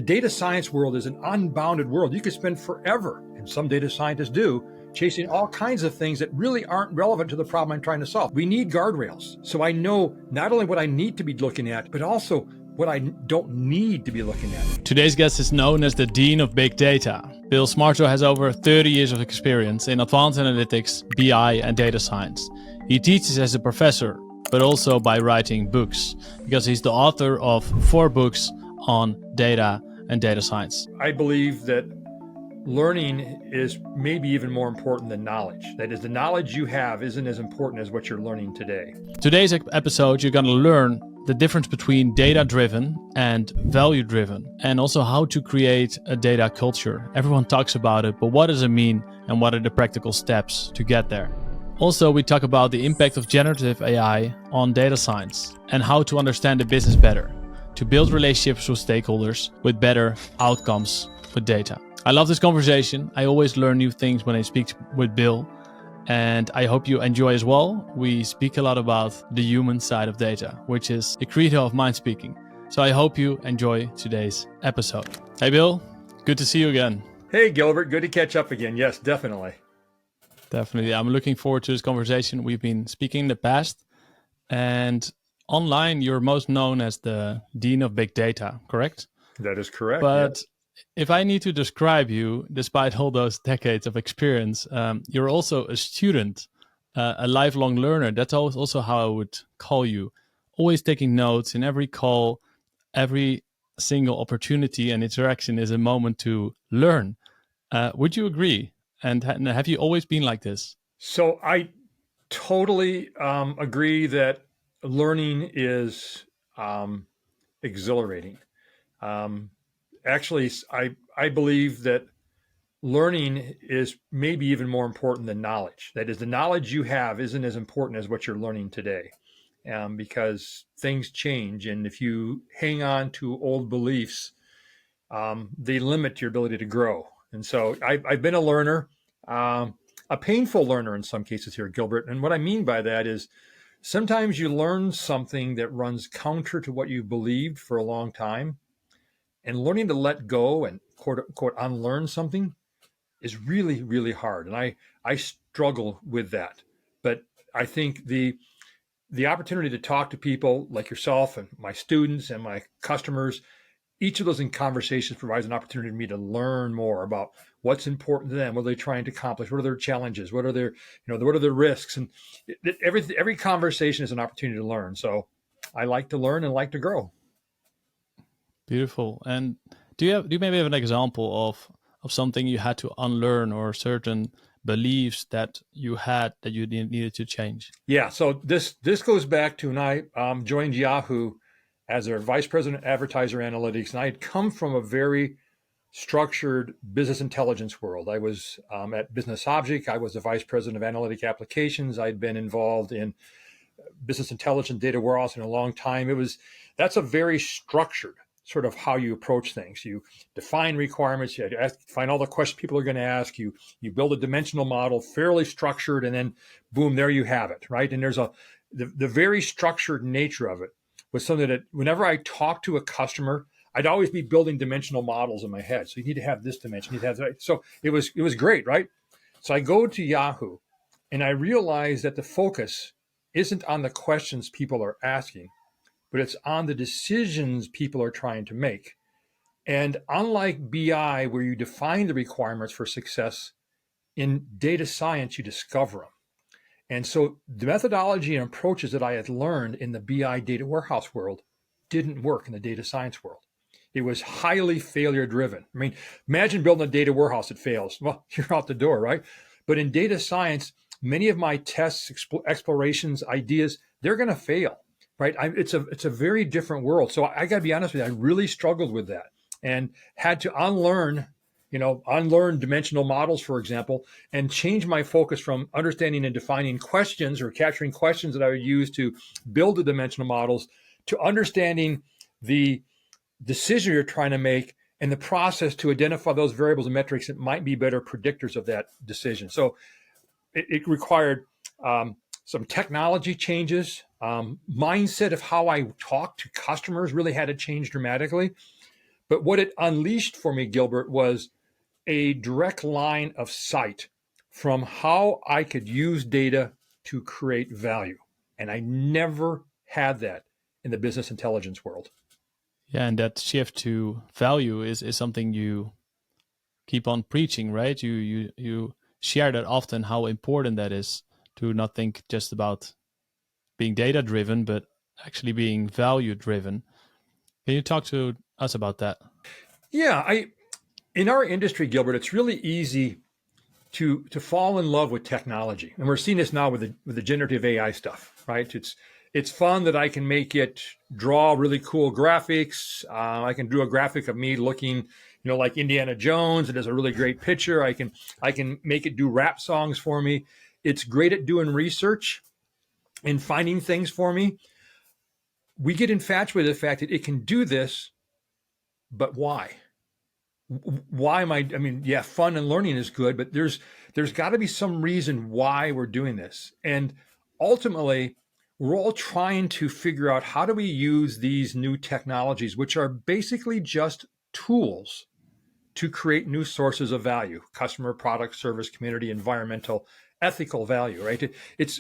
The data science world is an unbounded world. You could spend forever, and some data scientists do, chasing all kinds of things that really aren't relevant to the problem I'm trying to solve. We need guardrails. So I know not only what I need to be looking at, but also what I don't need to be looking at. Today's guest is known as the Dean of Big Data. Bill Schmarzo has over 30 years of experience in advanced analytics, BI, and data science. He teaches as a professor, but also by writing books, because he's the author of 4 books on data and data science. I believe that learning is maybe even more important than knowledge. That is, the knowledge you have isn't as important as what you're learning today. Today's episode, you're going to learn the difference between data-driven and value-driven, and also how to create a data culture. Everyone talks about it, but what does it mean and what are the practical steps to get there? Also, we talk about the impact of generative AI on data science and how to understand the business better, to build relationships with stakeholders with better outcomes with data. I love this conversation. I always learn new things when I speak with Bill, and I hope you enjoy as well. We speak a lot about the human side of data, which is the credo of MindSpeaking. So I hope you enjoy today's episode. Hey Bill, good to see you again. Hey Gilbert, good to catch up again. Yes, definitely. Definitely. I'm looking forward to this conversation. We've been speaking in the past, and online you're most known as the Dean of Big Data, correct? That is correct. But yes. If I need to describe you, despite all those decades of experience, you're also a student, a lifelong learner. That's also how I would call you. Always taking notes in every call, every single opportunity and interaction is a moment to learn. Would you agree? And have you always been like this? So I totally agree that learning is exhilarating. Actually, I believe that learning is maybe even more important than knowledge. That is, the knowledge you have isn't as important as what you're learning today, because things change. And if you hang on to old beliefs, they limit your ability to grow. And so I've been a learner, a painful learner in some cases here, Gilbert. And what I mean by that is sometimes you learn something that runs counter to what you believed for a long time. And learning to let go and quote unquote unlearn something is really, really hard. And I struggle with that. But I think the opportunity to talk to people like yourself and my students and my customers, each of those in conversations provides an opportunity for me to learn more about what's important to them, what are they trying to accomplish, what are their challenges, what are their, what are their risks, and every conversation is an opportunity to learn. So I like to learn and like to grow. Beautiful. And do you maybe have an example of something you had to unlearn, or certain beliefs that you had that you needed to change? Yeah. So this goes back to when I joined Yahoo as their vice president of advertiser analytics, and I had come from a very structured business intelligence world. I was at Business Object. I was the vice president of analytic applications. I'd been involved in business intelligence data warehouse in a long time. That's a very structured sort of how you approach things. You define requirements, you find all the questions people are going to ask you, you build a dimensional model, fairly structured, and then boom, there you have it, right? And there's the very structured nature of it was something that whenever I talk to a customer, I'd always be building dimensional models in my head. So you need to have this dimension, you need to have that. So it was great, right? So I go to Yahoo and I realize that the focus isn't on the questions people are asking, but it's on the decisions people are trying to make. And unlike BI, where you define the requirements for success, in data science, you discover them. And so the methodology and approaches that I had learned in the BI data warehouse world didn't work in the data science world. It was highly failure driven. I mean, imagine building a data warehouse that fails. Well, you're out the door, right? But in data science, many of my tests, explorations, ideas, they're going to fail. Right, it's a very different world. So I got to be honest with you, I really struggled with that and had to unlearn dimensional models, for example, and change my focus from understanding and defining questions or capturing questions that I would use to build the dimensional models to understanding the decision you're trying to make and the process to identify those variables and metrics that might be better predictors of that decision. So it required some technology changes, mindset of how I talk to customers really had to change dramatically. But what it unleashed for me, Gilbert, was a direct line of sight from how I could use data to create value. And I never had that in the business intelligence world. Yeah, and that shift to value is something you keep on preaching, right? You share that often, how important that is to not think just about being data driven, but actually being value driven. Can you talk to us about that? Yeah, I in our industry, Gilbert, it's really easy to fall in love with technology, and we're seeing this now with the generative AI stuff, right? It's fun that I can make it draw really cool graphics. I can do a graphic of me looking, like Indiana Jones. It has a really great picture. I can make it do rap songs for me. It's great at doing research and finding things for me. We get infatuated with the fact that it can do this, but why? Why am I mean, yeah, fun and learning is good, but there's got to be some reason why we're doing this. And ultimately, we're all trying to figure out how do we use these new technologies, which are basically just tools to create new sources of value: customer, product, service, community, environmental, ethical value, right? It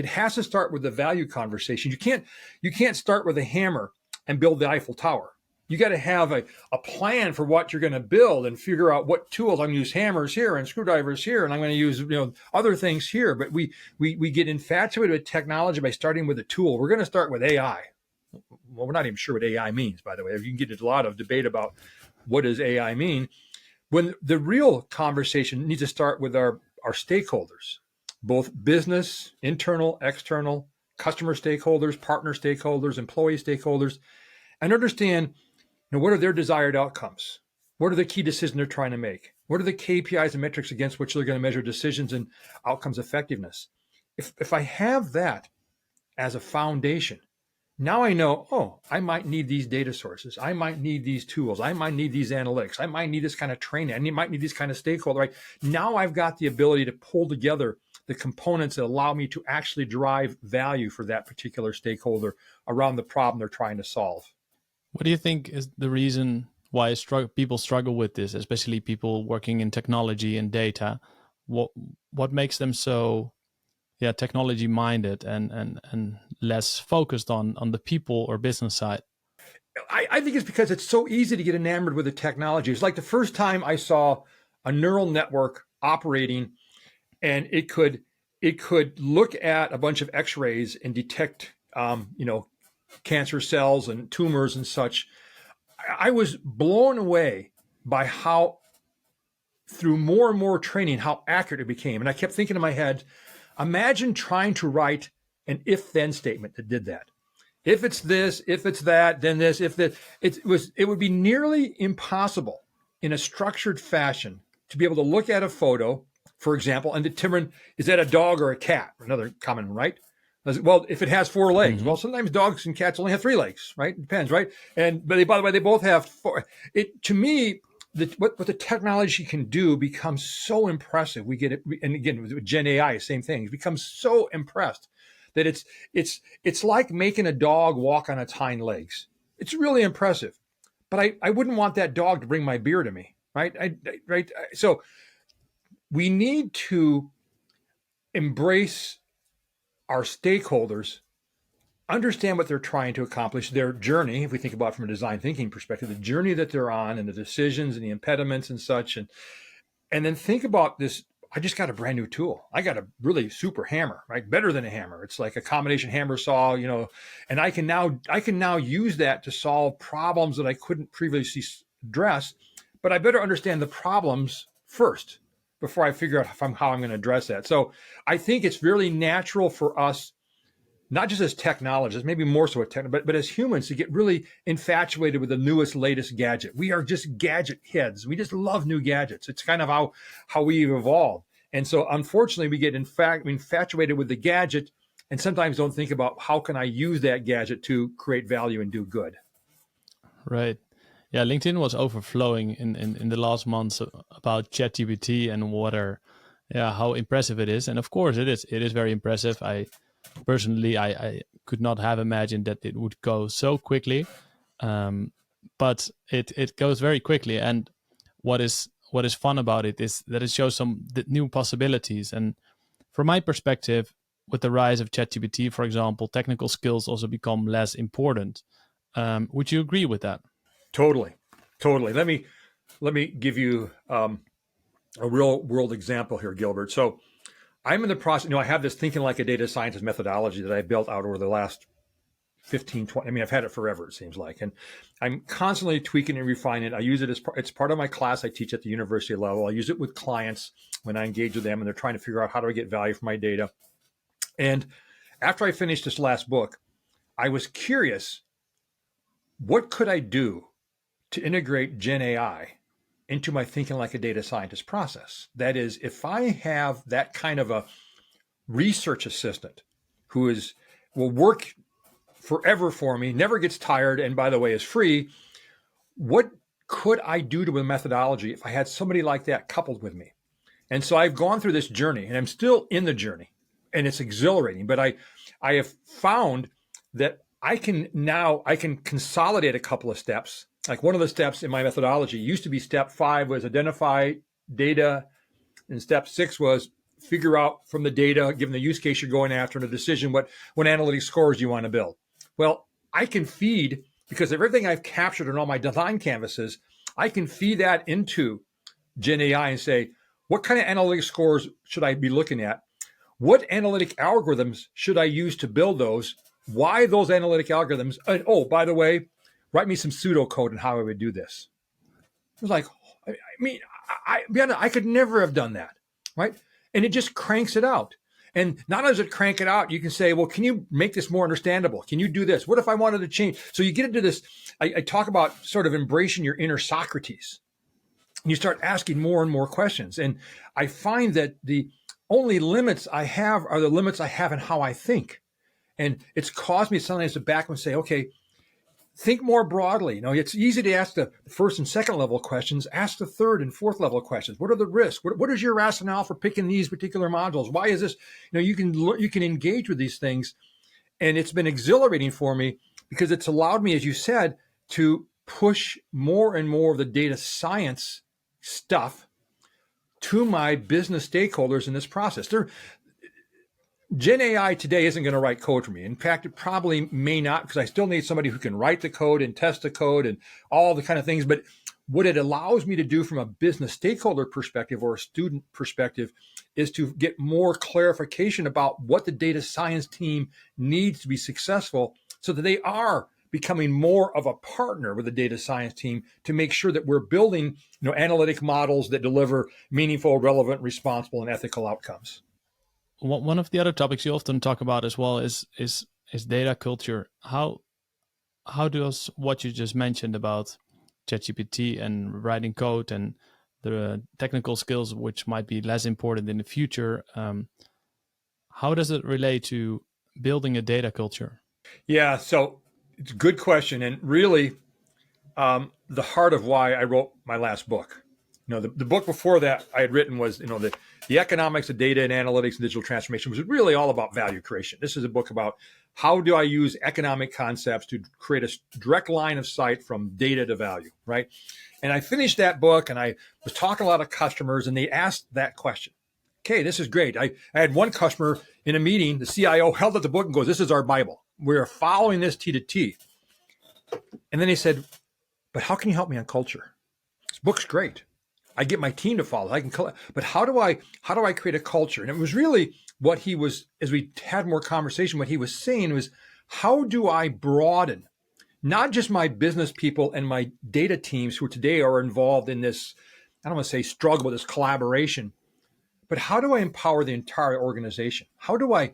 has to start with the value conversation. You can't start with a hammer and build the Eiffel Tower. You got to have a plan for what you're going to build and figure out what tools. I'm going to use hammers here and screwdrivers here, and I'm going to use other things here. But we get infatuated with technology by starting with a tool. We're going to start with AI. Well, we're not even sure what AI means, by the way. You can get into a lot of debate about what does AI mean, when the real conversation needs to start with our stakeholders, both business, internal, external, customer stakeholders, partner stakeholders, employee stakeholders, and understand what are their desired outcomes? What are the key decisions they're trying to make? What are the KPIs and metrics against which they're going to measure decisions and outcomes effectiveness? If I have that as a foundation, now I know, I might need these data sources. I might need these tools. I might need these analytics. I might need this kind of training. I might need this kind of stakeholder, right? Now I've got the ability to pull together the components that allow me to actually drive value for that particular stakeholder around the problem they're trying to solve. What do you think is the reason why people struggle with this, especially people working in technology and data? What makes them so technology minded and less focused on the people or business side? I think it's because it's so easy to get enamored with the technology. It's like the first time I saw a neural network operating, and it could look at a bunch of X-rays and detect cancer cells and tumors and such. I was blown away by how, through more and more training, how accurate it became. And I kept thinking in my head, imagine trying to write an if-then statement that did that. If it's this, if it's that, then this, if that. It would be nearly impossible in a structured fashion to be able to look at a photo, for example, and determine, is that a dog or a cat? Another common, right? Well, if it has four legs, well, sometimes dogs and cats only have three legs, right? It depends, right? But by the way, they both have four. To me, what the technology can do becomes so impressive. We get it, and again with Gen AI, same thing. It becomes so impressed that it's like making a dog walk on its hind legs. It's really impressive, but I wouldn't want that dog to bring my beer to me, right? Right. So we need to embrace our stakeholders, understand what they're trying to accomplish, their journey. If we think about it from a design thinking perspective, the journey that they're on and the decisions and the impediments and such, and then think about this. I just got a brand new tool. I got a really super hammer, right? Better than a hammer. It's like a combination hammer saw, and I can now use that to solve problems that I couldn't previously address. But I better understand the problems first before I figure out how I'm going to address that. So I think it's really natural for us, not just as technologists, maybe more so but as humans, to get really infatuated with the newest, latest gadget. We are just gadget heads. We just love new gadgets. It's kind of how we've evolved. And so unfortunately, we get infatuated with the gadget and sometimes don't think about how can I use that gadget to create value and do good. Right. Yeah, LinkedIn was overflowing in the last months about ChatGPT and how impressive it is. And of course it is very impressive. I could not have imagined that it would go so quickly. but it goes very quickly. And what is fun about it is that it shows some new possibilities. And from my perspective, with the rise of ChatGPT, for example, technical skills also become less important. Would you agree with that? Totally, totally. Let me give you a real world example here, Gilbert. So I'm in the process. I have this thinking like a data scientist methodology that I built out over the last 15, 20. I mean, I've had it forever, it seems like. And I'm constantly tweaking and refining it. I use it as it's part of my class I teach at the university level. I use it with clients when I engage with them and they're trying to figure out how do I get value from my data. And after I finished this last book, I was curious, what could I do to integrate Gen AI into my thinking like a data scientist process? That is, if I have that kind of a research assistant who will work forever for me, never gets tired, and by the way, is free, what could I do to a methodology if I had somebody like that coupled with me? And so I've gone through this journey and I'm still in the journey and it's exhilarating, but I have found that I can consolidate a couple of steps. Like one of the steps in my methodology used to be step 5 was identify data, and step 6 was figure out from the data, given the use case you're going after and a decision, what analytic scores you want to build. Well, I can feed, because of everything I've captured in all my design canvases, I can feed that into Gen AI and say, what kind of analytic scores should I be looking at? What analytic algorithms should I use to build those? Why those analytic algorithms? And, oh, by the way, write me some pseudocode on how I would do this. It was like, I mean, I could never have done that, right? And it just cranks it out. And not only does it crank it out, you can say, well, can you make this more understandable? Can you do this? What if I wanted to change? So you get into this, I talk about sort of embracing your inner Socrates. And you start asking more and more questions. And I find that the only limits I have are the limits I have in how I think. And it's caused me sometimes to back and say, okay, think more broadly. It's easy to ask the first and second level questions. Ask the third and fourth level questions. What are the risks? What is your rationale for picking these particular modules? Why is this? You can engage with these things, and it's been exhilarating for me because it's allowed me, as you said, to push more and more of the data science stuff to my business stakeholders in this process. Gen AI today isn't going to write code for me. In fact, it probably may not, because I still need somebody who can write the code and test the code and all the kind of things. But what it allows me to do from a business stakeholder perspective or a student perspective is to get more clarification about what the data science team needs to be successful so that they are becoming more of a partner with the data science team to make sure that we're building, analytic models that deliver meaningful, relevant, responsible, and ethical outcomes. One of the other topics you often talk about as well is data culture. How does what you just mentioned about ChatGPT and writing code and the technical skills, which might be less important in the future, how does it relate to building a data culture? Yeah, so it's a good question, and really the heart of why I wrote my last book. The book before that I had written was, the economics of data and analytics and digital transformation, was really all about value creation. This is a book about how do I use economic concepts to create a direct line of sight from data to value, right? And I finished that book and I was talking to a lot of customers and they asked that question. Okay, this is great. I had one customer in a meeting, the CIO held up the book and goes, this is our Bible. We're following this T to T. And then he said, but how can you help me on culture? This book's great. I get my team to follow. But how do I create a culture? And it was really what he was, as we had more conversation, what he was saying was, how do I broaden not just my business people and my data teams who today are involved in this, I don't want to say struggle, but this collaboration, but how do I empower the entire organization? How do I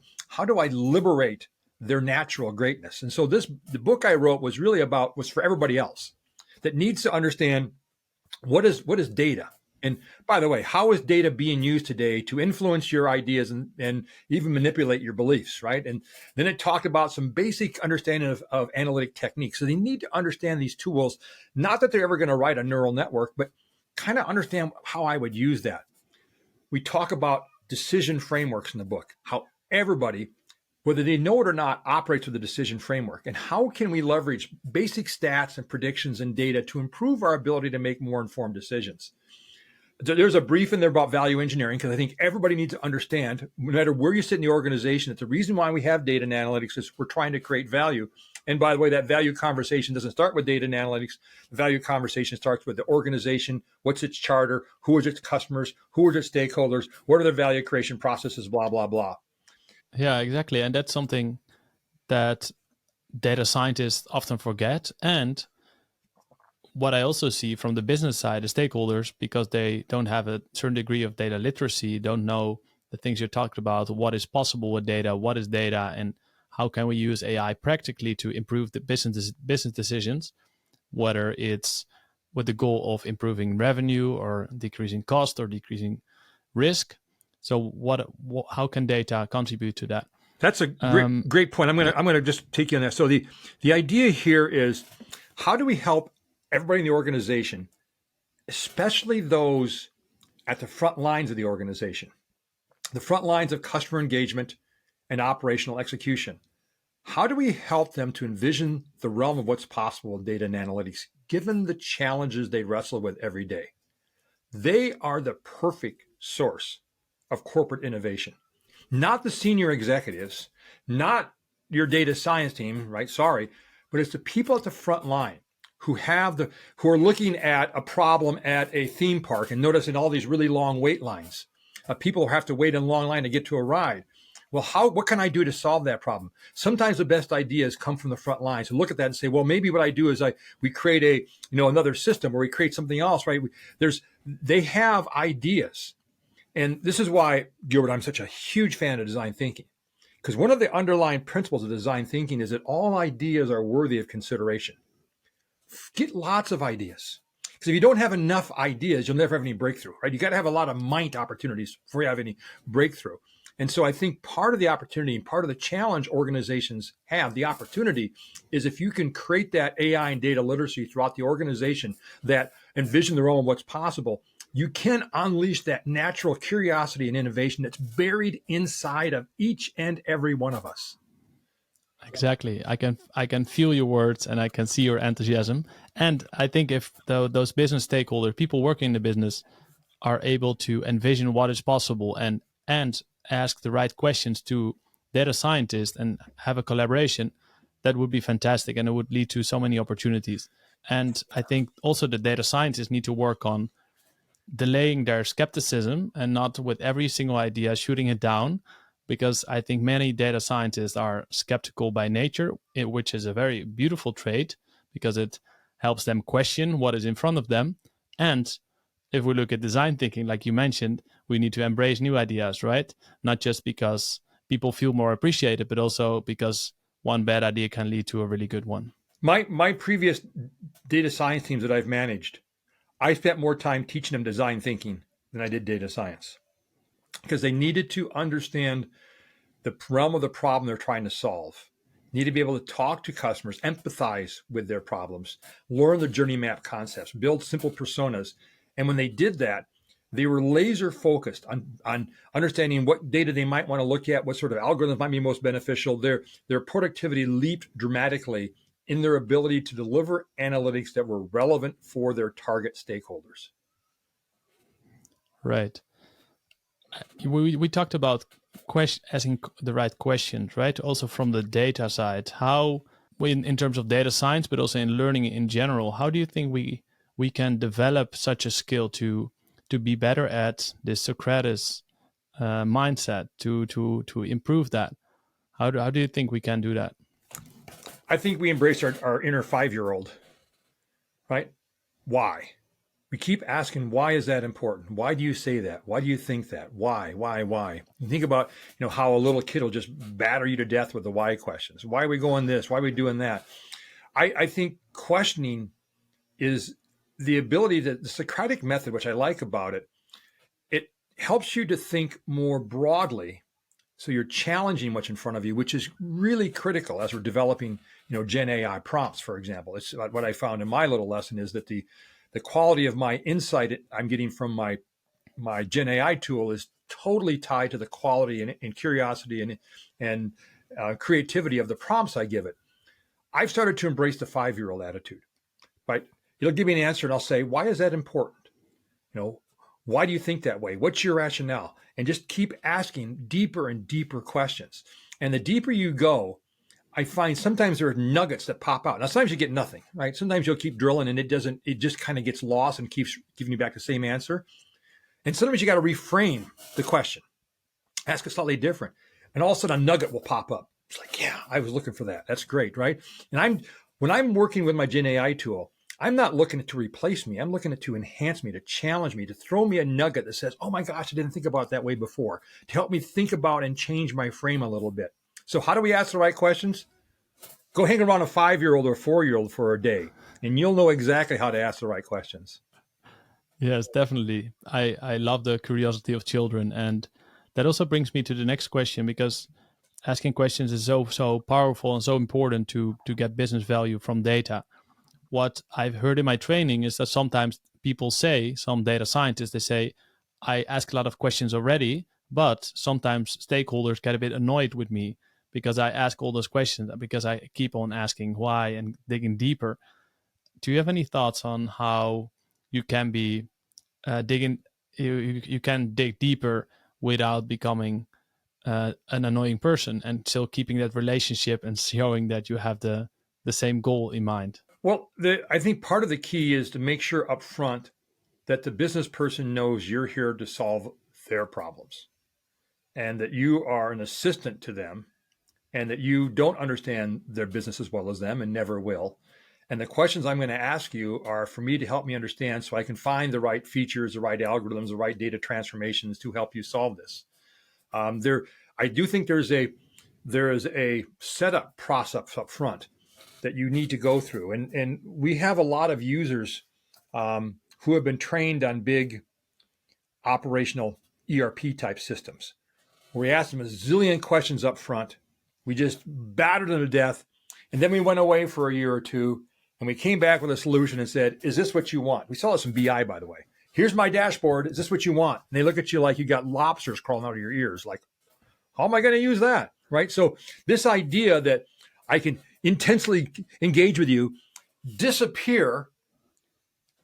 liberate their natural greatness? And so the book I wrote was really was for everybody else that needs to understand what is data? And by the way, how is data being used today to influence your ideas and even manipulate your beliefs, right? And then it talked about some basic understanding of analytic techniques. So they need to understand these tools, not that they're ever going to write a neural network, but kind of understand how I would use that. We talk about decision frameworks in the book, how everybody whether they know it or not, operates with the decision framework. And how can we leverage basic stats and predictions and data to improve our ability to make more informed decisions? There's a brief in there about value engineering, because I think everybody needs to understand, no matter where you sit in the organization, that the reason why we have data and analytics is we're trying to create value. And by the way, that value conversation doesn't start with data and analytics. The value conversation starts with the organization. What's its charter? Who is its customers? Who are its stakeholders? What are their value creation processes? Blah, blah, blah. Yeah, exactly. And that's something that data scientists often forget. And what I also see from the business side, the stakeholders, because they don't have a certain degree of data literacy, don't know the things you talked about, what is possible with data, what is data, and how can we use AI practically to improve the business decisions, whether it's with the goal of improving revenue or decreasing cost or decreasing risk. So how can data contribute to that? That's a great point. I'm gonna just take you on that. So the idea here is, how do we help everybody in the organization, especially those at the front lines of the organization, the front lines of customer engagement and operational execution? How do we help them to envision the realm of what's possible in data and analytics, given the challenges they wrestle with every day? They are the perfect source of corporate innovation, not the senior executives, not your data science team, right? Sorry, but it's the people at the front line who are looking at a problem at a theme park and noticing all these really long wait lines. People have to wait in a long line to get to a ride. Well, what can I do to solve that problem? Sometimes the best ideas come from the front line. So look at that and say, well, maybe what I do is we create another system, or we create something else, right? They have ideas. And this is why, Gilbert, I'm such a huge fan of design thinking. Because one of the underlying principles of design thinking is that all ideas are worthy of consideration. Get lots of ideas. Because if you don't have enough ideas, you'll never have any breakthrough, right? You got to have a lot of mind opportunities before you have any breakthrough. And so I think part of the opportunity and part of the challenge organizations have, the opportunity, is if you can create that AI and data literacy throughout the organization that envision the realm of what's possible, you can unleash that natural curiosity and innovation that's buried inside of each and every one of us. Exactly. I can feel your words and I can see your enthusiasm. And I think if those business stakeholders, people working in the business, are able to envision what is possible and ask the right questions to data scientists and have a collaboration, that would be fantastic, and it would lead to so many opportunities. And I think also the data scientists need to work on delaying their skepticism and not with every single idea shooting it down, because I think many data scientists are skeptical by nature, which is a very beautiful trait because it helps them question what is in front of them. And if we look at design thinking, like you mentioned, we need to embrace new ideas, right? Not just because people feel more appreciated, but also because one bad idea can lead to a really good one. My previous data science teams that I've managed, I spent more time teaching them design thinking than I did data science, because they needed to understand the realm of the problem they're trying to solve. Need to be able to talk to customers, empathize with their problems, learn the journey map concepts, build simple personas. And when they did that, they were laser focused on understanding what data they might want to look at, what sort of algorithms might be most beneficial. Their productivity leaped dramatically in their ability to deliver analytics that were relevant for their target stakeholders. Right. We talked about asking the right questions, right? Also from the data side, how in terms of data science, but also in learning in general, how do you think we can develop such a skill to be better at this Socrates mindset, to improve that? How do you think we can do that? I think we embrace our inner 5-year-old, right? Why? We keep asking, why is that important? Why do you say that? Why do you think that? Why? You think about, how a little kid will just batter you to death with the why questions. Why are we going this? Why are we doing that? I think questioning is the ability the Socratic method, which I like about it, it helps you to think more broadly. So you're challenging what's in front of you, which is really critical as we're developing, Gen AI prompts, for example. It's what I found in my little lesson is that the quality of my insight I'm getting from my Gen AI tool is totally tied to the quality and curiosity and creativity of the prompts I give it. I've started to embrace the 5-year-old attitude. Right? It'll give me an answer, and I'll say, "Why is that important? Why do you think that way? What's your rationale?" And just keep asking deeper and deeper questions. And the deeper you go, I find sometimes there are nuggets that pop out. Now, sometimes you get nothing, right? Sometimes you'll keep drilling and it just kind of gets lost and keeps giving you back the same answer. And sometimes you got to reframe the question, ask it slightly different. And all of a sudden a nugget will pop up. It's like, yeah, I was looking for that. That's great, right? And when I'm working with my Gen AI tool, I'm not looking to replace me. I'm looking to enhance me, to challenge me, to throw me a nugget that says, oh my gosh, I didn't think about it that way before, to help me think about and change my frame a little bit. So how do we ask the right questions? Go hang around a 5-year-old or a 4-year-old for a day, and you'll know exactly how to ask the right questions. Yes, definitely. I love the curiosity of children. And that also brings me to the next question, because asking questions is so powerful and so important to get business value from data. What I've heard in my training is that sometimes people say, some data scientists, they say, I ask a lot of questions already, but sometimes stakeholders get a bit annoyed with me because I ask all those questions, because I keep on asking why and digging deeper. Do you have any thoughts on how you can be digging, you can dig deeper without becoming an annoying person, and still keeping that relationship and showing that you have the same goal in mind? Well, I think part of the key is to make sure up front that the business person knows you're here to solve their problems and that you are an assistant to them and that you don't understand their business as well as them and never will. And the questions I'm going to ask you are for me to help me understand so I can find the right features, the right algorithms, the right data transformations to help you solve this. I do think there is a setup process up front that you need to go through. And we have a lot of users who have been trained on big operational ERP type systems. We asked them a zillion questions up front. We just battered them to death. And then we went away for a year or two and we came back with a solution and said, is this what you want? We saw this in BI, by the way. Here's my dashboard. Is this what you want? And they look at you like you got lobsters crawling out of your ears. Like, how am I going to use that? Right? So this idea that I can intensely engage with you, disappear,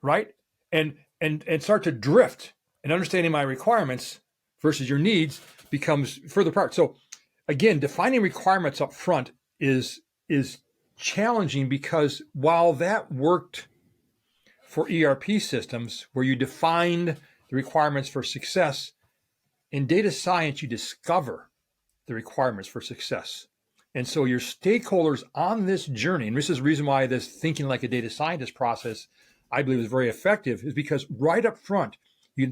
right? And start to drift and understanding my requirements versus your needs becomes further apart. So again, defining requirements up front is challenging, because while that worked for ERP systems where you defined the requirements for success, in data science, you discover the requirements for success. And so your stakeholders on this journey, and this is the reason why this thinking like a data scientist process, I believe, is very effective, is because right up front, you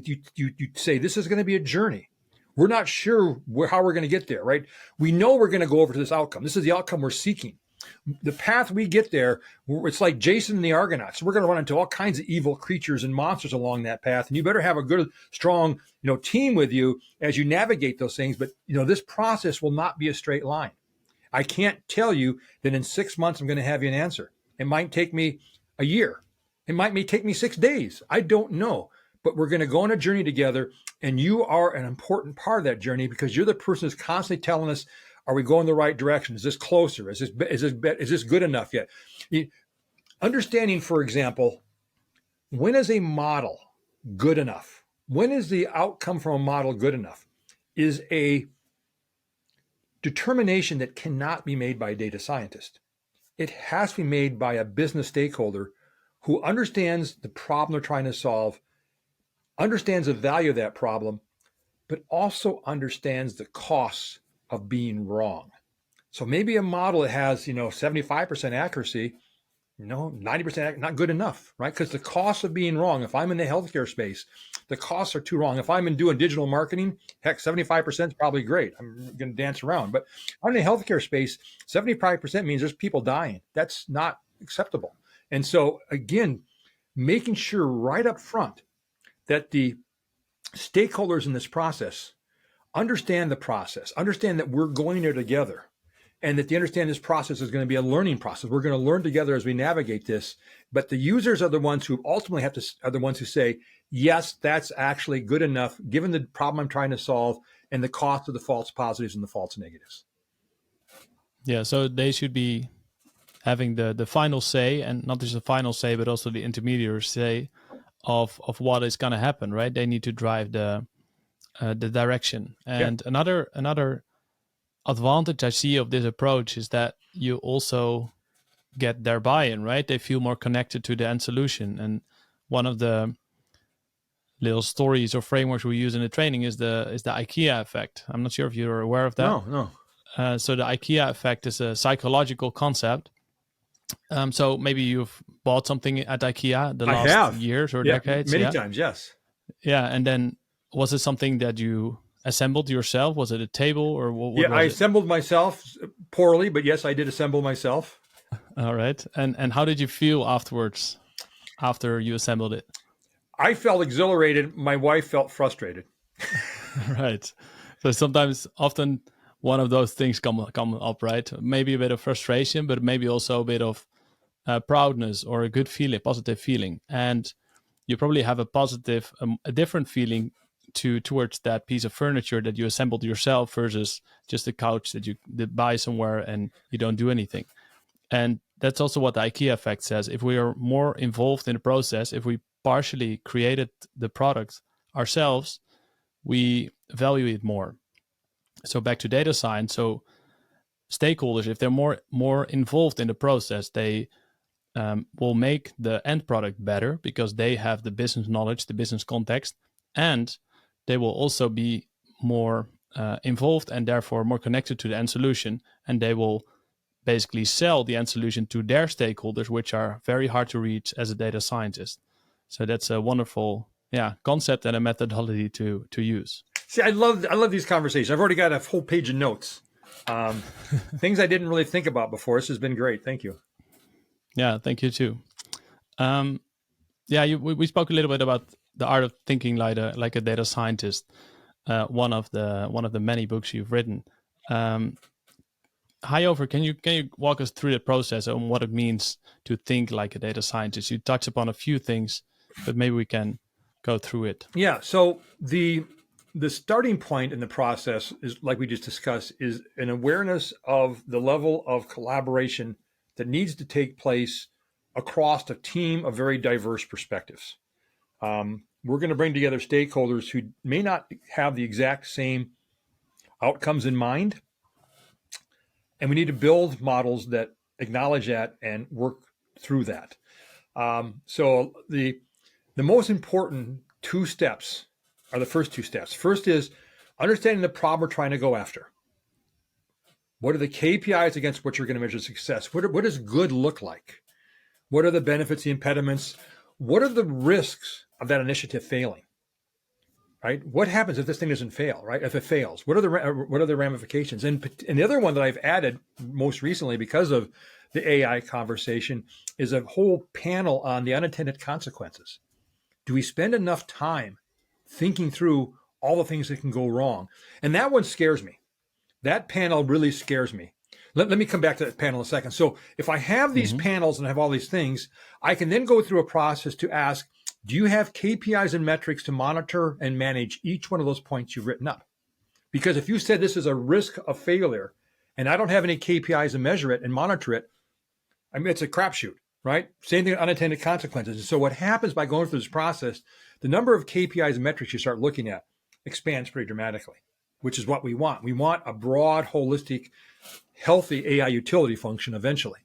say, this is going to be a journey. We're not sure how we're going to get there, right? We know we're going to go over to this outcome. This is the outcome we're seeking. The path we get there, it's like Jason and the Argonauts. We're going to run into all kinds of evil creatures and monsters along that path. And you better have a good, strong, team with you as you navigate those things. But, this process will not be a straight line. I can't tell you that in 6 months, I'm going to have you an answer. It might take me a year. It might take me 6 days. I don't know. But we're going to go on a journey together. And you are an important part of that journey, because you're the person who's constantly telling us, are we going the right direction? Is this closer? Is this good enough yet? Understanding, for example, when is a model good enough? When is the outcome from a model good enough? Is a determination that cannot be made by a data scientist. It has to be made by a business stakeholder who understands the problem they're trying to solve, understands the value of that problem, but also understands the costs of being wrong. So maybe a model that has, 75% accuracy, 90% not good enough, right? Because the costs of being wrong, if I'm in the healthcare space, the costs are too wrong. If I'm in doing digital marketing, heck, 75% is probably great. I'm going to dance around. But I'm in the healthcare space, 75% means there's people dying. That's not acceptable. And so again, making sure right up front that the stakeholders in this process understand the process, understand that we're going there together, and that they understand this process is going to be a learning process. We're going to learn together as we navigate this. But the users are the ones who ultimately are the ones who say, yes, that's actually good enough, given the problem I'm trying to solve and the cost of the false positives and the false negatives. Yeah, so they should be having the final say, and not just the final say, but also the intermediary say of what is going to happen, right? They need to drive the direction. Yeah. And another advantage I see of this approach is that you also get their buy-in, right? They feel more connected to the end solution. And one of the little stories or frameworks we use in the training is the IKEA effect. I'm not sure if you're aware of that. No. So the IKEA effect is a psychological concept. So maybe you've bought something at IKEA the I last have. years or Yeah, decades. many Yeah. times. Yes. Yeah. And then was it something that you assembled yourself? Was it a table or what Yeah, I was it? assembled myself poorly, but yes, I did assemble myself. All right. And how did you feel afterwards after you assembled it? I felt exhilarated. My wife felt frustrated. Right. So often one of those things come up, right? Maybe a bit of frustration, but maybe also a bit of proudness or a good feeling, positive feeling. And you probably have a different feeling towards that piece of furniture that you assembled yourself versus just a couch that you did buy somewhere and you don't do anything. And that's also what the IKEA effect says. If we are more involved in the process, if we partially created the product ourselves, we value it more. So back to data science. So stakeholders, if they're more involved in the process, they will make the end product better because they have the business knowledge, the business context, and they will also be more involved and therefore more connected to the end solution. And they will basically sell the end solution to their stakeholders, which are very hard to reach as a data scientist. So that's a wonderful concept and a methodology to use. See, I love these conversations. I've already got a whole page of notes. Things I didn't really think about before. This has been great. Thank you. Yeah, thank you too. We spoke a little bit about the art of thinking like a data scientist. One of the many books you've written. Highover, can you walk us through the process and what it means to think like a data scientist? You touched upon a few things, but maybe we can go through it. Yeah. So the starting point in the process is, like we just discussed, is an awareness of the level of collaboration that needs to take place across a team of very diverse perspectives. We're going to bring together stakeholders who may not have the exact same outcomes in mind. And we need to build models that acknowledge that and work through that. So the most important two steps are the first two steps. First is understanding the problem we're trying to go after. What are the KPIs against which you're going to measure success? What does good look like? What are the benefits, the impediments? What are the risks of that initiative failing? Right? What happens if this thing doesn't fail? Right? If it fails, what are the ramifications? And the other one that I've added most recently because of the AI conversation is a whole panel on the unintended consequences. Do we spend enough time thinking through all the things that can go wrong? And that one scares me. That panel really scares me. Let me come back to that panel in a second. So if I have these panels and I have all these things, I can then go through a process to ask, do you have KPIs and metrics to monitor and manage each one of those points you've written up? Because if you said this is a risk of failure and I don't have any KPIs to measure it and monitor it, I mean, it's a crapshoot, right? Same thing with unintended consequences. And so what happens by going through this process, the number of KPIs and metrics you start looking at expands pretty dramatically, which is what we want. We want a broad, holistic, healthy AI utility function eventually.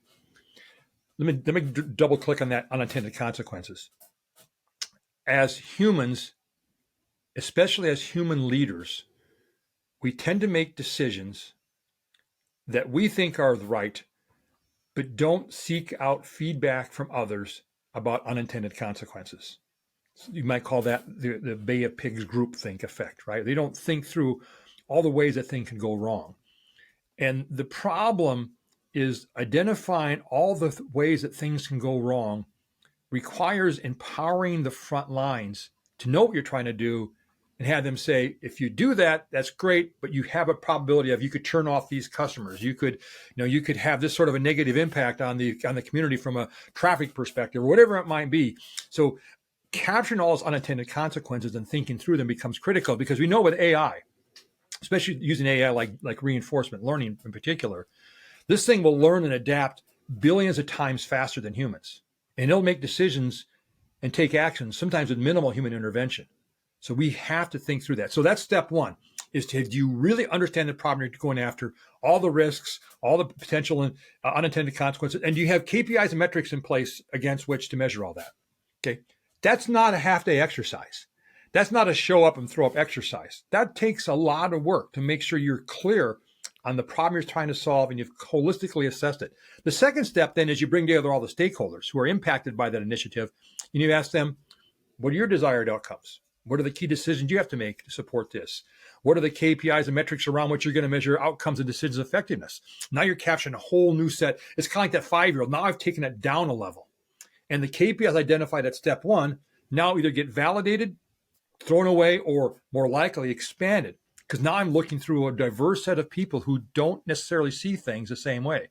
Let me double click on that unintended consequences. As humans, especially as human leaders, we tend to make decisions that we think are right, but don't seek out feedback from others about unintended consequences. So you might call that the Bay of Pigs groupthink effect, right? They don't think through all the ways that things can go wrong. And the problem is identifying all the ways that things can go wrong requires empowering the front lines to know what you're trying to do and have them say, if you do that, that's great, but you have a probability of you could turn off these customers. You could have this sort of a negative impact on the community from a traffic perspective or whatever it might be. So capturing all those unintended consequences and thinking through them becomes critical because we know with AI, especially using AI like reinforcement learning in particular, This thing will learn and adapt billions of times faster than humans. And it'll make decisions and take action, sometimes with minimal human intervention. So we have to think through that. So that's step one, is do you really understand the problem you're going after, all the risks, all the potential and unintended consequences, and do you have KPIs and metrics in place against which to measure all that? Okay. That's not a half-day exercise. That's not a show up and throw up exercise. That takes a lot of work to make sure you're clear on the problem you're trying to solve and you've holistically assessed it. The second step then is you bring together all the stakeholders who are impacted by that initiative, and you ask them, what are your desired outcomes? What are the key decisions you have to make to support this? What are the KPIs and metrics around which you're going to measure outcomes and decisions effectiveness? Now you're capturing a whole new set. It's kind of like that 5-year-old. Now I've taken it down a level. And the KPIs identified at step one now either get validated, thrown away, or more likely expanded. Because now I'm looking through a diverse set of people who don't necessarily see things the same way.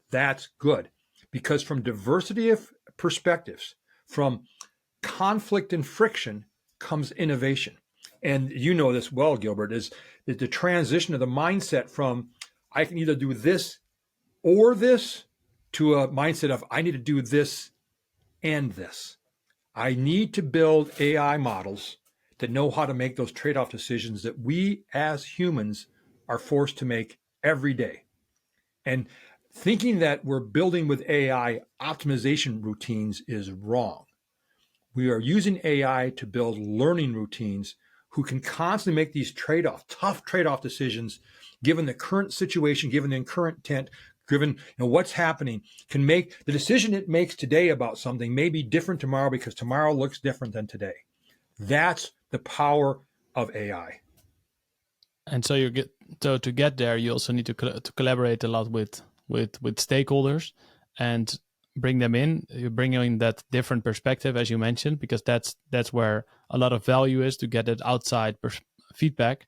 That's good. Because from diversity of perspectives, from conflict and friction comes innovation. And you know this well, Gilbert, is that the transition of the mindset from I can either do this or this to a mindset of I need to do this and this. I need to build AI models that know how to make those trade-off decisions that we as humans are forced to make every day. And thinking that we're building with AI optimization routines is wrong. We are using AI to build learning routines who can constantly make these tough trade-off decisions, given the current situation, given the current intent, given what's happening, can make the decision it makes today about something may be different tomorrow because tomorrow looks different than today. That's the power of AI. And so to get there, you also need to collaborate a lot with stakeholders and bring them in. You bring in that different perspective, as you mentioned, because that's where a lot of value is, to get that outside feedback.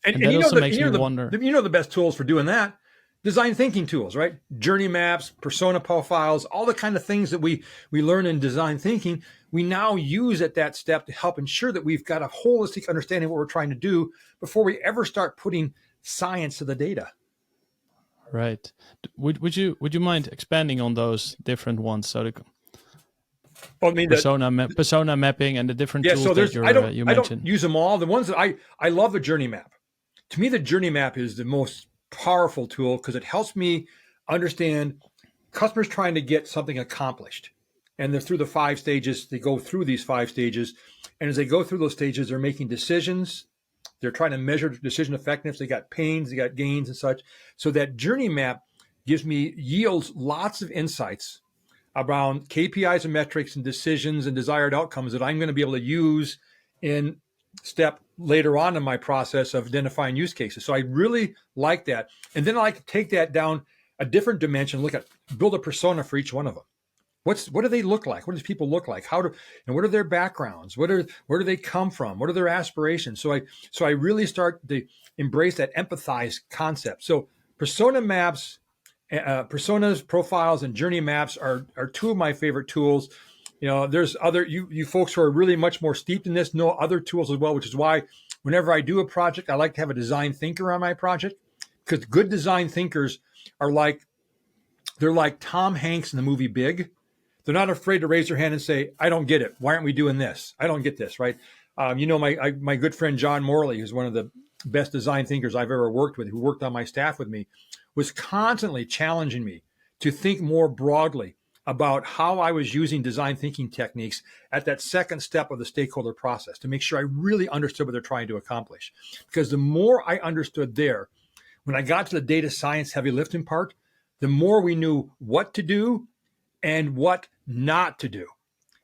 And that also makes me wonder. The best tools for doing that, design thinking tools, right? Journey maps, persona profiles, all the kind of things that we learn in design thinking, we now use at that step to help ensure that we've got a holistic understanding of what we're trying to do before we ever start putting science to the data. Right. Would you mind expanding on those different ones? So persona mapping and the different tools so that you mentioned. I don't use them all. The ones that I love the journey map. To me, the journey map is the most powerful tool because it helps me understand customers trying to get something accomplished. And they're through the 5 stages. They go through these 5 stages. And as they go through those stages, they're making decisions. They're trying to measure decision effectiveness. They got pains, they got gains and such. So that journey map yields lots of insights around KPIs and metrics and decisions and desired outcomes that I'm going to be able to use in step later on in my process of identifying use cases. So I really like that. And then I like to take that down a different dimension, build a persona for each one of them. What do they look like? What do people look like? What are their backgrounds? Where do they come from? What are their aspirations? So I really start to embrace that empathize concept. So persona maps, personas, profiles, and journey maps are 2 of my favorite tools. There's other you folks who are really much more steeped in this know other tools as well, which is why whenever I do a project, I like to have a design thinker on my project, because good design thinkers they're like Tom Hanks in the movie Big. They're not afraid to raise their hand and say, I don't get it. Why aren't we doing this? I don't get this, right? My good friend John Morley, who's one of the best design thinkers I've ever worked with, who worked on my staff with me, was constantly challenging me to think more broadly about how I was using design thinking techniques at that second step of the stakeholder process to make sure I really understood what they're trying to accomplish. Because the more I understood there, when I got to the data science heavy lifting part, the more we knew what to do and what not to do,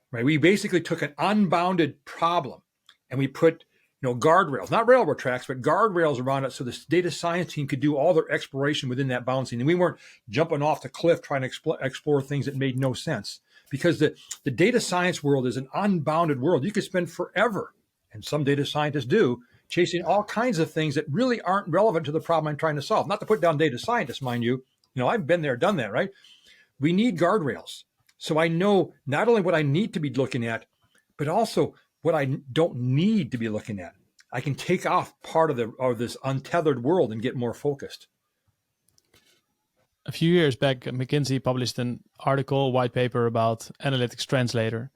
right? We basically took an unbounded problem and we put, guardrails, not railroad tracks, but guardrails around it so the data science team could do all their exploration within that bouncing. And we weren't jumping off the cliff trying to explore things that made no sense, because the data science world is an unbounded world. You could spend forever, and some data scientists do, chasing all kinds of things that really aren't relevant to the problem I'm trying to solve. Not to put down data scientists, mind you. I've been there, done that, right? We need guardrails. So I know not only what I need to be looking at, but also what I don't need to be looking at. I can take off part of this untethered world and get more focused. A few years back, McKinsey published an article, white paper about analytics translator.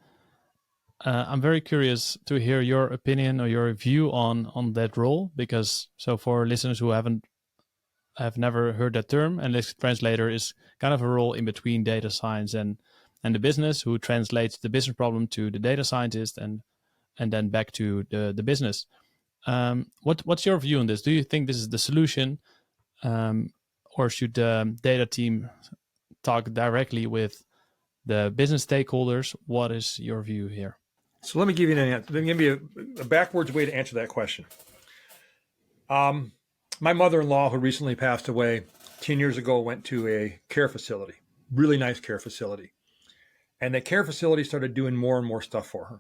I'm very curious to hear your opinion or your view on that role, because so for listeners who have never heard that term, analytics translator is kind of a role in between data science and the business, who translates the business problem to the data scientist and then back to the business. What's your view on this? Do you think this is the solution, or should the data team talk directly with the business stakeholders? What is your view here? So let me give you an answer. Let me give you a backwards way to answer that question. My mother-in-law, who recently passed away 10 years ago, went to a care facility, really nice care facility. And the care facility started doing more and more stuff for her.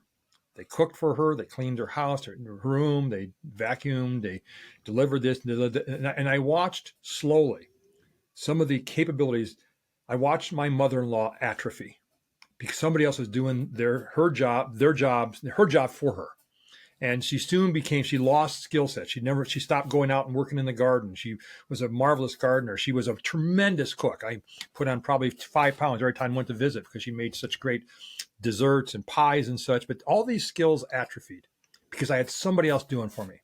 They cooked for her, they cleaned her house, her room, they vacuumed, they delivered this. And I watched slowly some of the capabilities. I watched my mother-in-law atrophy because somebody else was doing her job for her. And she lost skill set. She stopped going out and working in the garden. She was a marvelous gardener. She was a tremendous cook. I put on probably 5 pounds every time I went to visit because she made such great desserts and pies and such. But all these skills atrophied because I had somebody else doing for me.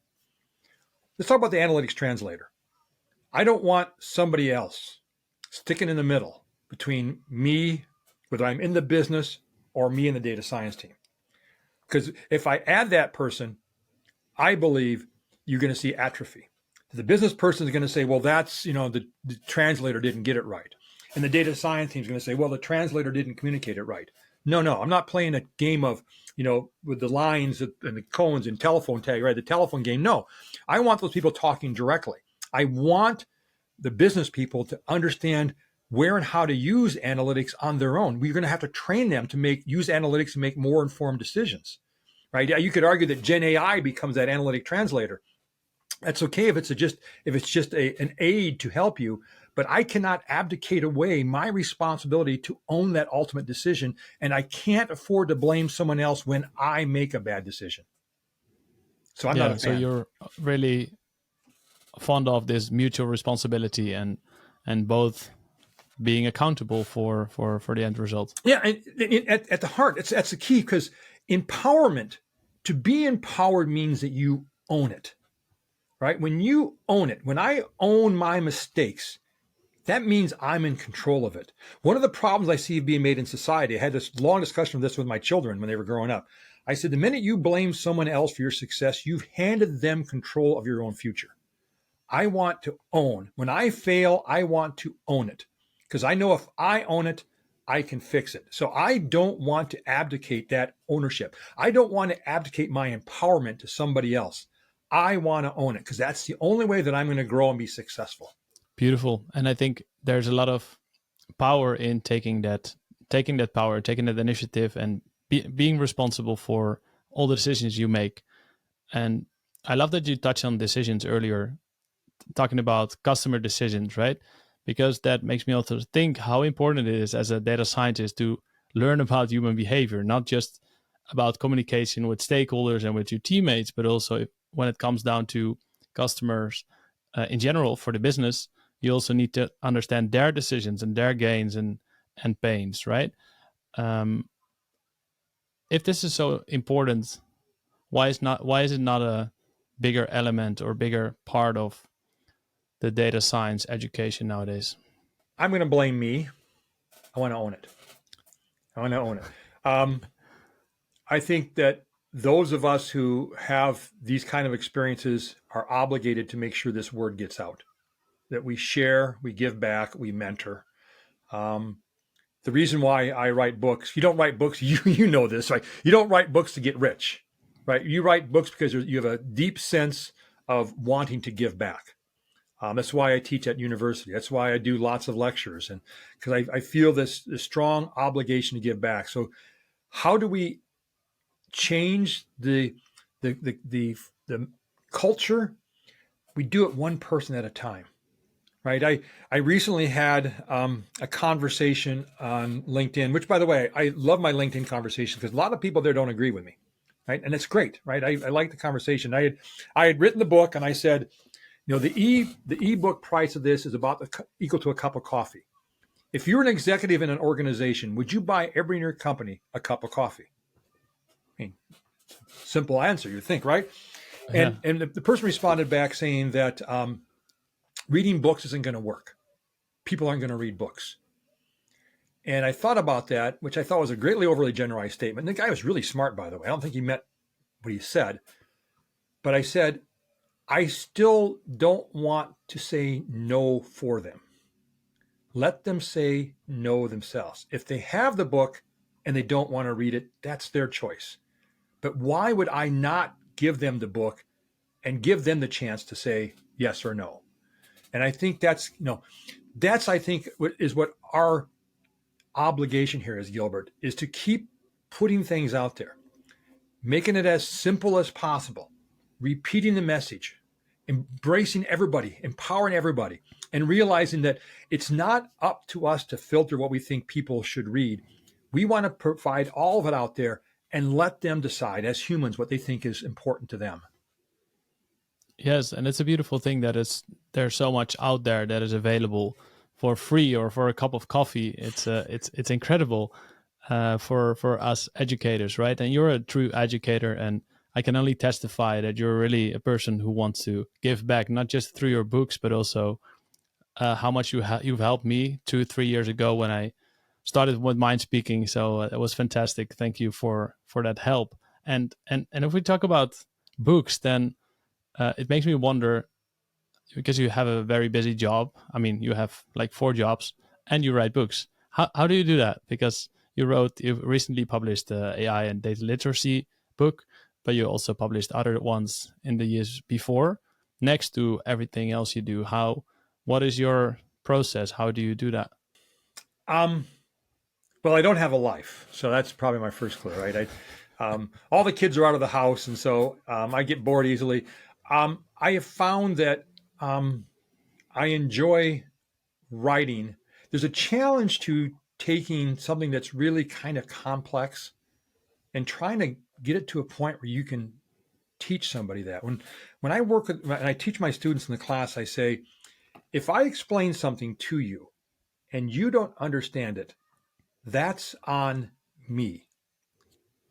Let's talk about the analytics translator. I don't want somebody else sticking in the middle between me, whether I'm in the business, or me and the data science team. Because if I add that person, I believe you're going to see atrophy. The business person is going to say, well, that's, the translator didn't get it right. And the data science team is going to say, well, the translator didn't communicate it right. No, I'm not playing a game of, with the lines and the cones and telephone tag, right? The telephone game. No, I want those people talking directly. I want the business people to understand where and how to use analytics on their own. We're going to have to train them to use analytics to make more informed decisions, right? You could argue that Gen AI becomes that analytic translator. That's okay if it's just an aid to help you, but I cannot abdicate away my responsibility to own that ultimate decision, and I can't afford to blame someone else when I make a bad decision. So I'm not a fan. So you're really fond of this mutual responsibility and both being accountable for the end result. Yeah, and at the heart, that's the key, because empowerment, to be empowered means that you own it, right? When you own it, when I own my mistakes, that means I'm in control of it. One of the problems I see being made in society, I had this long discussion of this with my children when they were growing up. I said, the minute you blame someone else for your success, you've handed them control of your own future. I want to own. When I fail, I want to own it, because I know if I own it, I can fix it. So I don't want to abdicate that ownership. I don't want to abdicate my empowerment to somebody else. I want to own it, because that's the only way that I'm going to grow and be successful. Beautiful. And I think there's a lot of power in taking that power, taking that initiative, and being responsible for all the decisions you make. And I love that you touched on decisions earlier, talking about customer decisions, right? Because that makes me also think how important it is as a data scientist to learn about human behavior, not just about communication with stakeholders and with your teammates, but also when it comes down to customers in general for the business, you also need to understand their decisions and their gains and pains, right? If this is so important, why is it not a bigger element or bigger part of the data science education nowadays? I'm going to blame me. I want to own it. I think that those of us who have these kind of experiences are obligated to make sure this word gets out, that we share, we give back, we mentor. The reason why I write books, you don't write books, you know this, right? You don't write books to get rich, right? You write books because you have a deep sense of wanting to give back. That's why I teach at university. That's why I do lots of lectures, and because I feel this strong obligation to give back. So how do we change the culture? We do it one person at a time, right? I recently had a conversation on LinkedIn, which, by the way, I love my LinkedIn conversations because a lot of people there don't agree with me, right? And it's great, right? I like the conversation. I had written the book, and I said, the ebook price of this is about equal to a cup of coffee. If you're an executive in an organization, would you buy everybody in your company a cup of coffee? I mean, simple answer, you think, right? Yeah. And the person responded back saying that reading books isn't going to work. People aren't going to read books. And I thought about that, which I thought was a greatly overly generalized statement. And the guy was really smart, by the way. I don't think he meant what he said. But I said, I still don't want to say no for them. Let them say no themselves. If they have the book and they don't want to read it, that's their choice. But why would I not give them the book and give them the chance to say yes or no? And I think that's, I think, is what our obligation here is, Gilbert, is to keep putting things out there, making it as simple as possible, repeating the message, embracing everybody, empowering everybody, and realizing that it's not up to us to filter what we think people should read. We want to provide all of it out there and let them decide as humans what they think is important to them. Yes, and it's a beautiful thing that there's so much out there that is available for free or for a cup of coffee. It's incredible for us educators, right? And you're a true educator, and I can only testify that you're really a person who wants to give back, not just through your books, but also how much you've helped me 2-3 years ago when I started with MindSpeaking. So it was fantastic. Thank you for that help. And if we talk about books, then it makes me wonder, because you have a very busy job. I mean, you have like 4 jobs and you write books. How do you do that? Because you recently published the AI and data literacy book, but you also published other ones in the years before. Next to everything else you do, what is your process? How do you do that? Um, well, I don't have a life, so that's probably my first clue, right? All the kids are out of the house, and so I get bored easily. I have found that I enjoy writing. There's a challenge to taking something that's really kind of complex and trying to get it to a point where you can teach somebody that. When I work with, and I teach my students in the class, I say, if I explain something to you and you don't understand it, that's on me.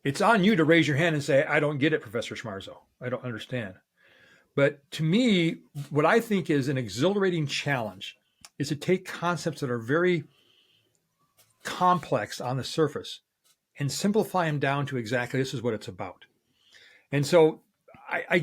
It's on you to raise your hand and say, I don't get it, Professor Schmarzo. I don't understand. But to me, what I think is an exhilarating challenge is to take concepts that are very complex on the surface and simplify them down to exactly this is what it's about. And so I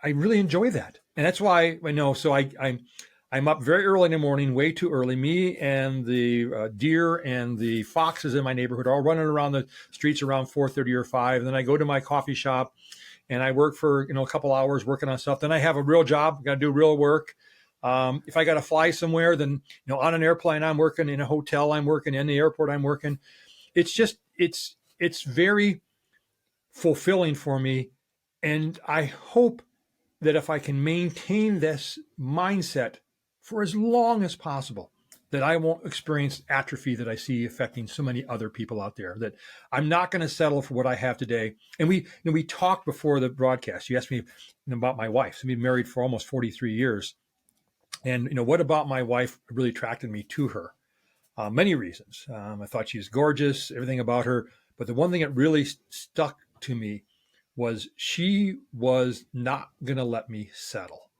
really enjoy that, and that's why I know. So I'm up very early in the morning, way too early. Me and the deer and the foxes in my neighborhood are all running around the streets around 4:30 or 5. And then I go to my coffee shop and I work for a couple hours working on stuff. Then I have a real job, got to do real work. If I got to fly somewhere, then on an airplane I'm working, in a hotel I'm working, in the airport I'm working. It's just it's very fulfilling for me, and I hope that if I can maintain this mindset for as long as possible, that I won't experience atrophy that I see affecting so many other people out there, that I'm not going to settle for what I have today. And we talked before the broadcast. You asked me about my wife. So we've been married for almost 43 years. And, what about my wife really attracted me to her? Many reasons. I thought she was gorgeous, everything about her. But the one thing that really stuck to me was she was not going to let me settle.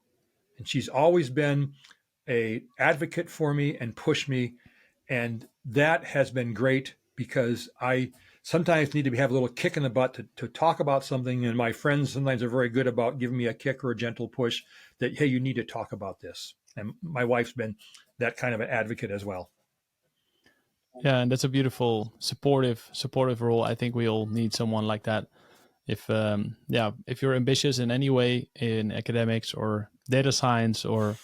And she's always been a advocate for me and push me. And that has been great, because I sometimes need to have a little kick in the butt to talk about something. And my friends sometimes are very good about giving me a kick or a gentle push that, hey, you need to talk about this. And my wife's been that kind of an advocate as well. Yeah, and that's a beautiful supportive role. I think we all need someone like that. If you're ambitious in any way in academics or data science, or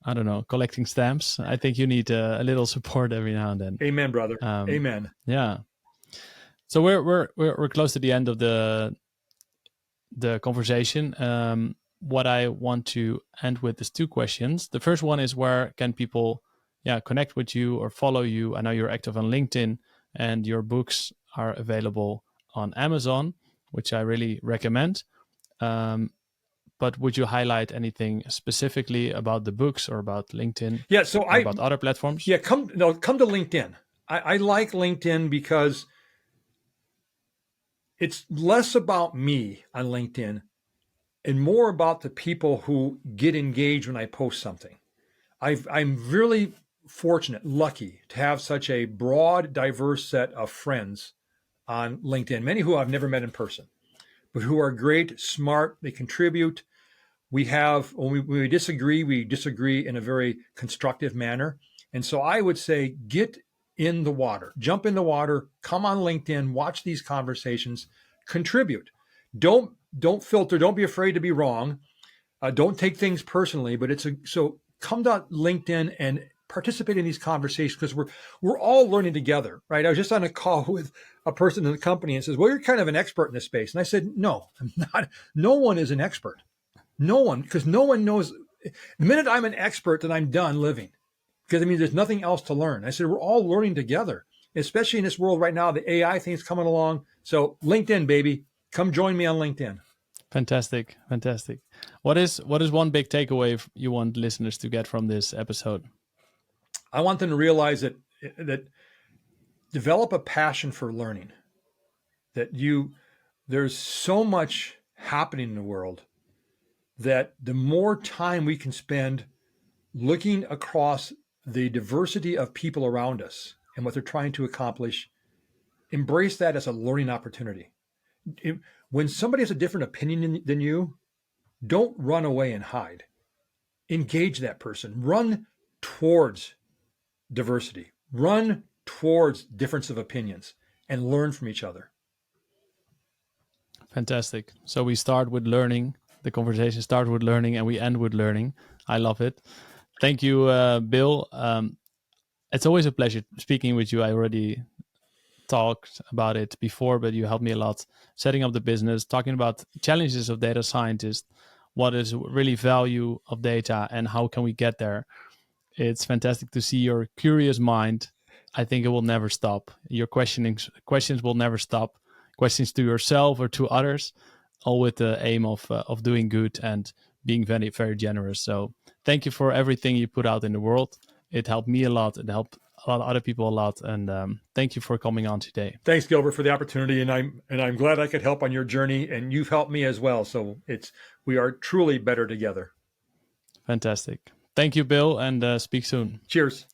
I don't know, collecting stamps, I think you need a little support every now and then. Amen, brother. Amen. Yeah. So we're close to the end of the conversation. What I want to end with is 2 questions. The first one is, where can people connect with you or follow you? I know you're active on LinkedIn, and your books are available on Amazon, which I really recommend. but would you highlight anything specifically about the books or about LinkedIn? Yeah. So or about other platforms? Yeah, come to LinkedIn. I like LinkedIn because it's less about me on LinkedIn and more about the people who get engaged when I post something. I'm really fortunate, lucky to have such a broad, diverse set of friends on LinkedIn, many who I've never met in person, but who are great, smart, they contribute. When we disagree, we disagree in a very constructive manner. And so I would say, get in the water, jump in the water, come on LinkedIn, watch these conversations, contribute. Don't filter. Don't be afraid to be wrong. Don't take things personally. But so come to LinkedIn and participate in these conversations because we're all learning together, right? I was just on a call with a person in the company and says, "Well, you're kind of an expert in this space," and I said, "No, I'm not. No one is an expert. No one, because no one knows. The minute I'm an expert, then I'm done living, because there's nothing else to learn." I said, we're all learning together, especially in this world right now. The AI thing's coming along. So LinkedIn, baby, come join me on LinkedIn. Fantastic. What is one big takeaway you want listeners to get from this episode? I want them to realize that develop a passion for learning. There's so much happening in the world that the more time we can spend looking across the diversity of people around us and what they're trying to accomplish, embrace that as a learning opportunity. When somebody has a different opinion than you, don't run away and hide. Engage that person. Run towards diversity. Run towards difference of opinions and learn from each other. Fantastic. So we start with learning. The conversation starts with learning and we end with learning. I love it. Thank you, Bill. It's always a pleasure speaking with you. I already talked about it before, but you helped me a lot setting up the business, talking about challenges of data scientists, what is really value of data and how can we get there. It's fantastic to see your curious mind. I think it will never stop. Your questions will never stop. Questions to yourself or to others, all with the aim of doing good and being very, very generous. So thank you for everything you put out in the world. It helped me a lot. It helped a lot of other people a lot. And thank you for coming on today. Thanks, Gilbert, for the opportunity. And I'm glad I could help on your journey, and you've helped me as well. So we are truly better together. Fantastic. Thank you, Bill, and speak soon. Cheers.